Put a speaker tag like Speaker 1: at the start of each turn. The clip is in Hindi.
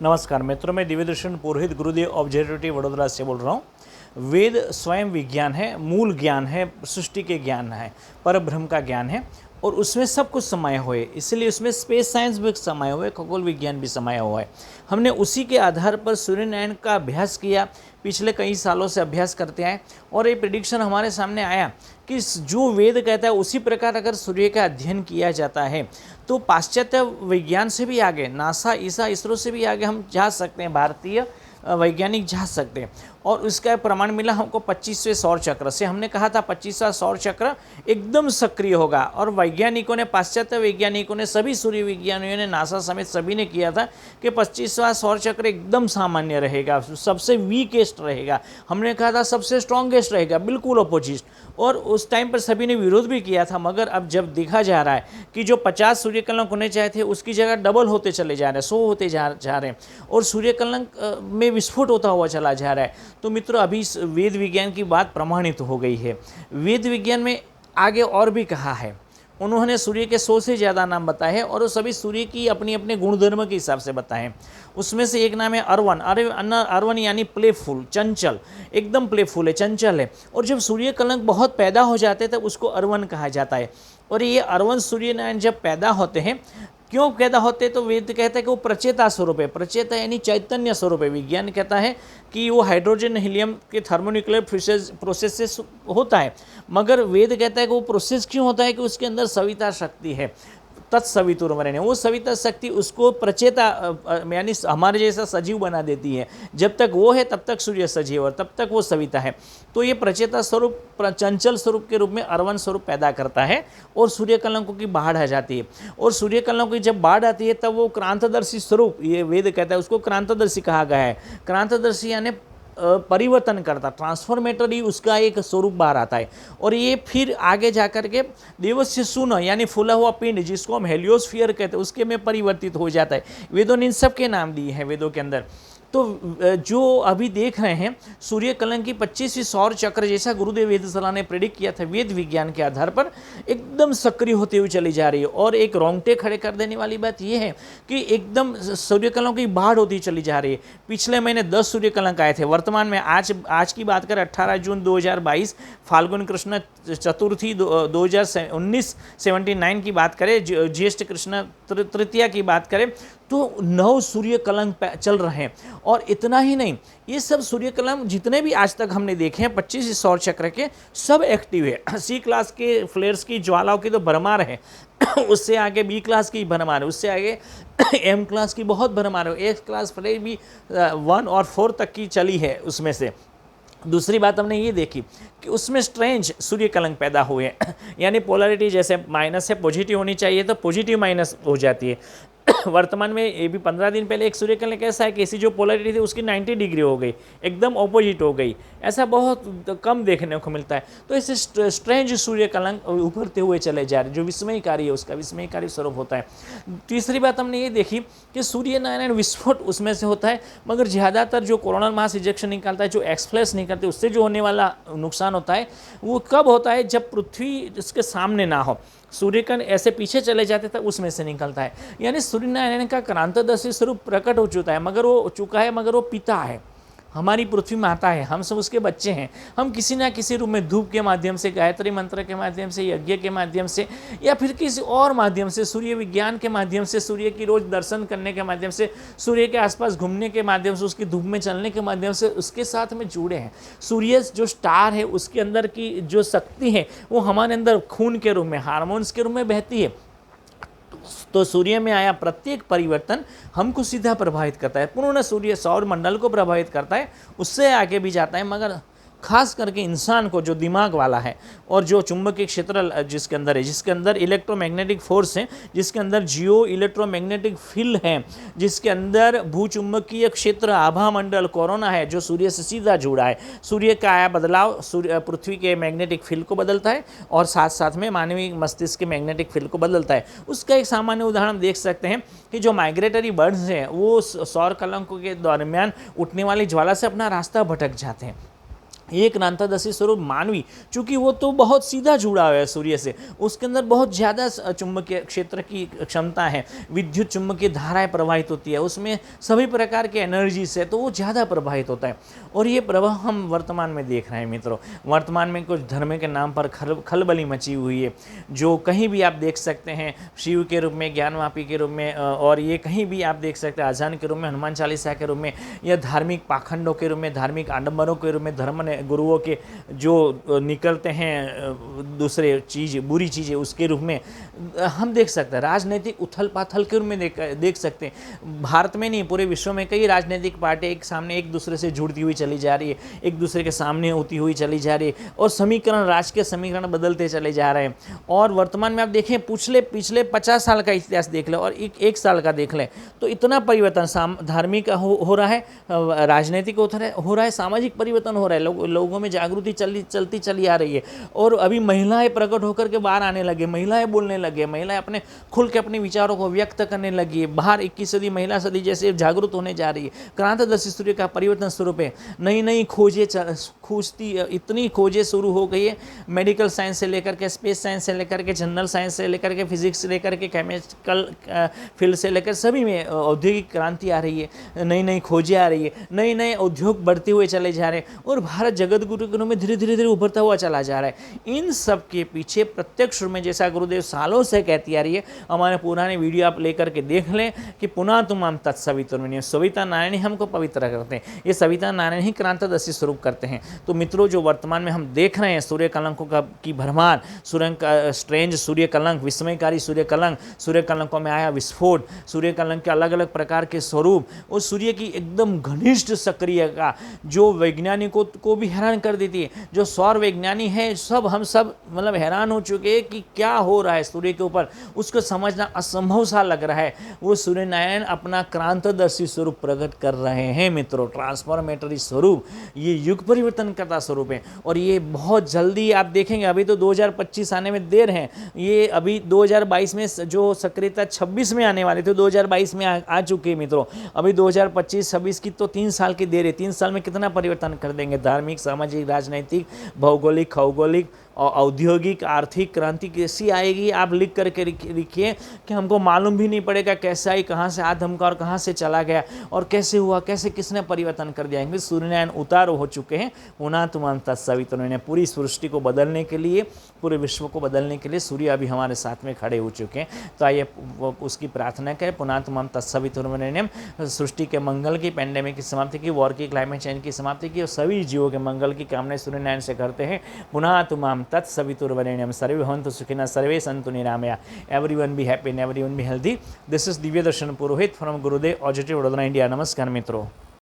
Speaker 1: नमस्कार मित्रों, मैं दिव्यदर्शन पुरोहित गुरुदेव ऑब्जर्वेटरी वडोदरा से बोल रहा हूँ। वेद स्वयं विज्ञान है, मूल ज्ञान है, सृष्टि के ज्ञान है, पर ब्रह्म का ज्ञान है और उसमें सब कुछ समाया हुआ है। इसलिए उसमें स्पेस साइंस भी समाया हुआ है, खगोल विज्ञान भी समाया हुआ है। हमने उसी के आधार पर सूर्यनारायण का अभ्यास किया, पिछले कई सालों से अभ्यास करते आए और ये प्रेडिक्शन हमारे सामने आया कि जो वेद कहता है उसी प्रकार अगर सूर्य का अध्ययन किया जाता है तो पाश्चात्य विज्ञान से भी आगे, नासा, ईसा, इसरो से भी आगे हम जा सकते हैं, भारतीय वैज्ञानिक जा सकते हैं। और उसका प्रमाण मिला हमको 25वें सौर चक्र से। हमने कहा था 25वां सौर चक्र एकदम सक्रिय होगा और वैज्ञानिकों ने, पाश्चात्य वैज्ञानिकों ने, सभी सूर्य विज्ञानियों ने, नासा समेत सभी ने किया था कि 25वां सौर चक्र एकदम सामान्य रहेगा, सबसे वीकेस्ट रहेगा। हमने कहा था सबसे स्ट्रॉन्गेस्ट रहेगा, बिल्कुल अपोजिट। और उस टाइम पर सभी ने विरोध भी किया था, मगर अब जब देखा जा रहा है कि जो 50 सूर्य कलंक होने चाहिए थे उसकी जगह डबल होते चले जा रहे हैं, 100 होते जा रहे हैं और सूर्य कलंक में विस्फोट होता हुआ चला जा रहा है। तो मित्रों, अभी इस वेद विज्ञान की बात प्रमाणित हो गई है। वेद विज्ञान में आगे और भी कहा है, उन्होंने सूर्य के 100 से ज़्यादा नाम बताए हैं और वो सभी सूर्य की अपनी अपने गुणधर्म के हिसाब से बताए हैं। उसमें से एक नाम है अर्वन। अर्वन यानी प्लेफुल, चंचल, एकदम प्लेफुल है, चंचल है। और जब सूर्य कलंक बहुत पैदा हो जाते हैं तब उसको अर्वन कहा जाता है। और ये अर्वन सूर्यनारायण जब पैदा होते हैं, क्यों पैदा होते, तो वेद कहता है कि वो प्रचेता स्वरूप है। प्रचेता यानी चैतन्य स्वरूप है। विज्ञान कहता है कि वो हाइड्रोजन हीलियम के थर्मोन्यूक्लियर प्रोसेस से होता है, मगर वेद कहता है कि वो प्रोसेस क्यों होता है कि उसके अंदर सविता शक्ति है, तत्सवितुर्वरेण्यम। वो सविता शक्ति उसको प्रचेता यानी हमारे जैसा सजीव बना देती है। जब तक वो है तब तक सूर्य सजीव और तब तक वो सविता है। तो ये प्रचेता स्वरूप, चंचल स्वरूप के रूप में अर्वन स्वरूप पैदा करता है और सूर्य कलंकों की बाढ़ आ जाती है। और सूर्य कलंकों की जब बाढ़ आती है तब वो क्रांतदर्शी स्वरूप, ये वेद कहता है, उसको क्रांतदर्शी कहा गया है। क्रांतदर्शी यानी परिवर्तन करता, ट्रांसफॉर्मेटरी उसका एक स्वरूप बाहर आता है। और ये फिर आगे जाकर के देवस्य सुन यानी फूला हुआ पिंड, जिसको हम हेलियोस्फीयर कहते हैं, उसके में परिवर्तित हो जाता है। वेदों ने इन सब के नाम दिए हैं वेदों के अंदर। तो जो अभी देख रहे हैं सूर्य कलंक की 25वीं सौर चक्र, जैसा गुरुदेव वेदसला ने प्रेडिक्ट किया था वेद विज्ञान के आधार पर, एकदम सक्रिय होते हुए चली जा रही है। और एक रोंगटे खड़े कर देने वाली बात यह है कि एकदम सूर्य कलंक की बाढ़ होती चली जा रही है। पिछले महीने 10 सूर्य कलंक आए थे। वर्तमान में आज की बात करें 18 जून 2022 फाल्गुन कृष्ण चतुर्थी 2019 की बात करें, ज्येष्ठ कृष्ण तृतीया की बात करें, तो 9 सूर्य कलंक चल रहे हैं। और इतना ही नहीं, ये सब सूर्य कलंक जितने भी आज तक हमने देखे हैं 25 सौर चक्र के, सब एक्टिव है। सी क्लास के फ्लेयर्स की ज्वालाओं की तो भरमार है उससे आगे बी क्लास की भरमार है, उससे आगे एम क्लास की बहुत भरमार है। एक क्लास फ्लेयर भी 1 और 4 तक की चली है उसमें से। दूसरी बात हमने ये देखी कि उसमें स्ट्रेंज सूर्य कलंक पैदा हुए हैं यानी पोलैरिटी जैसे माइनस है, पॉजिटिव होनी चाहिए तो पॉजिटिव माइनस हो जाती है। वर्तमान में ये भी 15 दिन पहले एक सूर्य कलंक ऐसा है कि ऐसी जो पोलैरिटी थी उसकी 90 डिग्री हो गई, एकदम ऑपोजिट हो गई। ऐसा बहुत कम देखने को मिलता है। तो ऐसे स्ट्रेंज सूर्य कलंक उभरते हुए चले जा रहे, जो विस्मयकारी है, उसका विस्मयकारी स्वरूप होता है। तीसरी बात हमने ये देखी कि सूर्य नारायण विस्फोट उसमें से होता है, मगर ज़्यादातर जो कोरोनल मास इजेक्शन निकालता है, जो एक्सफ्लैश निकलते हैं, उससे जो होने वाला नुकसान होता है वो कब होता है, जब पृथ्वी इसके सामने ना हो, सूर्य का ऐसे पीछे चले जाते तब उसमें से निकलता है। यानी सूर्य नारायण का क्रांतदर्शी स्वरूप प्रकट हो चुका है, मगर वो पिता है, हमारी पृथ्वी माता है, हम सब उसके बच्चे हैं। हम किसी ना किसी रूप में धूप के माध्यम से, गायत्री मंत्र के माध्यम से, यज्ञ के माध्यम से, या फिर किसी और माध्यम से, सूर्य विज्ञान के माध्यम से, सूर्य की रोज दर्शन करने के माध्यम से, सूर्य के आसपास घूमने के माध्यम से, उसकी धूप में चलने के माध्यम से उसके साथ में जुड़े हैं। सूर्य जो स्टार है उसके अंदर की जो शक्ति है वो हमारे अंदर खून के रूप में, हार्मोन्स के रूप में बहती है। तो सूर्य में आया प्रत्येक परिवर्तन हमको सीधा प्रभावित करता है, पूर्ण सूर्य सौर मंडल को प्रभावित करता है, उससे आगे भी जाता है। मगर खास करके इंसान को, जो दिमाग वाला है और जो चुंबकीय क्षेत्र जिसके अंदर है, जिसके अंदर इलेक्ट्रोमैग्नेटिक फोर्स है, जिसके अंदर जियो इलेक्ट्रोमैग्नेटिक फील्ड है, जिसके अंदर भूचुंबकीय क्षेत्र, आभा मंडल, कोरोना है, जो सूर्य से सीधा जुड़ा है। सूर्य का आया बदलाव पृथ्वी के मैग्नेटिक फील्ड को बदलता है और साथ साथ में मानवीय मस्तिष्क के मैग्नेटिक फील्ड को बदलता है। उसका एक सामान्य उदाहरण देख सकते हैं कि जो माइग्रेटरी बर्ड्स हैं वो सौर कलंकों के दरमियान उठने वाली ज्वाला से अपना रास्ता भटक जाते हैं। ये क्रांतदर्शी स्वरूप मानवी, चूंकि वो तो बहुत सीधा जुड़ा हुआ है सूर्य से, उसके अंदर बहुत ज़्यादा चुंबकीय क्षेत्र की क्षमता है, विद्युत चुंबकीय धाराएं प्रवाहित होती है, उसमें सभी प्रकार के एनर्जी से, तो वो ज़्यादा प्रभावित होता है। और ये प्रभाव हम वर्तमान में देख रहे हैं मित्रों। वर्तमान में कुछ धर्म के नाम पर खलबली मची हुई है, जो कहीं भी आप देख सकते हैं, शिव के रूप में, ज्ञानवापी के रूप में, और ये कहीं भी आप देख सकते हैं अजान के रूप में, हनुमान चालीसा के रूप में, या धार्मिक पाखंडों के रूप में, धार्मिक आडंबरों के रूप में, धर्म ने गुरुओं के जो निकलते हैं दूसरे चीज़, बुरी चीज़ें, उसके रूप में हम देख सकते हैं। राजनीतिक उथल पाथल के रूप में देख सकते हैं। भारत में नहीं, पूरे विश्व में कई राजनीतिक पार्टी एक सामने एक दूसरे से जुड़ती हुई चली जा रही है, एक दूसरे के सामने होती हुई चली जा रही है, और समीकरण, राजकीय समीकरण बदलते चले जा रहे हैं। और वर्तमान में आप देखें, पिछले 50 साल का इतिहास देख लें और एक साल का देख लें, तो इतना परिवर्तन धार्मिक हो रहा है, राजनीतिक हो रहा है, सामाजिक परिवर्तन हो रहा है, लोगों में जागृति चलती चली आ रही है। और अभी महिलाएं प्रकट होकर के बाहर आने लगे, महिलाएं बोलने लगे, महिलाएं अपने खुल के अपने विचारों को व्यक्त करने लगी है। बाहर 21 सदी, महिला सदी जैसे जागरूक होने जा रही है। क्रांतदर्शी सूर्य का परिवर्तन स्वरूप है। नई नई इतनी खोजें शुरू हो गई है, मेडिकल साइंस से लेकर के, स्पेस साइंस से लेकर के, जनरल साइंस से लेकर के, फिजिक्स से लेकर के, केमिकल फील्ड से लेकर सभी में औद्योगिक क्रांति आ रही है, नई नई खोजें आ रही है, नए नए उद्योग बढ़ते हुए चले जा रहे हैं, और भारत जगत गुरु के रूप में धीरे धीरे उभरता हुआ चला जा रहा है। इन सब के पीछे प्रत्यक्ष रूप में, जैसा गुरुदेव सालों से कहती आ रही है, हमारे पुराने वीडियो आप लेकर के देख लें कि पुनः तुमाम तत्सवितुर्वरेण्यम, सविता नारायण ही हमको पवित्र करते हैं, ये सविता नारायण ही क्रांतदर्शी स्वरूप करते हैं। तो मित्रों, जो वर्तमान में हम देख रहे हैं सूर्य कलंकों की भरमार, स्ट्रेंज सूर्य कलंक, विस्मयकारी सूर्य कलंक, सूर्य कलंकों में आया विस्फोट, सूर्य कलंक के अलग अलग प्रकार के स्वरूप, और सूर्य की एकदम घनिष्ठ सक्रियता जो वैज्ञानिकों को भी हैरान कर देती है। जो सौर वैज्ञानिक है, हम सब मतलब हैरान हो चुके हैं कि क्या हो रहा है सूर्य के ऊपर, उसको समझना असंभव सा लग रहा है। वो सूर्य नारायण अपना क्रांतदर्शी स्वरूप प्रकट कर रहे हैं मित्रों, ट्रांसफॉर्मेटरी स्वरूप, ये युग परिवर्तन करता स्वरूप है। और ये बहुत जल्दी आप देखेंगे, अभी तो 2025 आने में देर है, ये अभी 2022 में जो सक्रियता 26 में आने वाली थी, 2022 में आ चुके हैं मित्रों। अभी 2025-26 की तो 3 साल की देर है। 3 साल में कितना परिवर्तन कर देंगे, धार्मिक, सामाजिक, राजनीतिक, भौगोलिक, खगोलिक और औद्योगिक, आर्थिक क्रांति कैसी आएगी। आप लिख करके लिखिए कि हमको मालूम भी नहीं पड़ेगा कैसे आई, कहाँ से आया हमका और कहाँ से चला गया, और कैसे हुआ, कैसे किसने परिवर्तन कर दिया। क्योंकि सूर्यनारायण उतार हो चुके हैं, पुनः तुमाम तत्सवितुर्वरेण्यम, पूरी सृष्टि को बदलने के लिए, पूरे विश्व को बदलने के लिए सूर्य अभी हमारे साथ में खड़े हो चुके हैं। तो आइए उसकी प्रार्थना करें, पुनः तुमाम तत्सवितुर्वरेण्यम, सृष्टि के मंगल की, पैंडेमिक की समाप्ति की, वॉर की, क्लाइमेट चेंज की समाप्ति की, और सभी जीवों के मंगल की कामना सूर्यनारायण से करते हैं। पुनः तुमाम तत्सवितुर्वरेण्यम, सर्वे भवन्तु सुखिनः, सर्वे सन्तु निरामया, everyone be happy and everyone be healthy. This is Divya Darshan Purohit from Gurudev auditorium, Vadodara, India. नमस्कार मित्रों।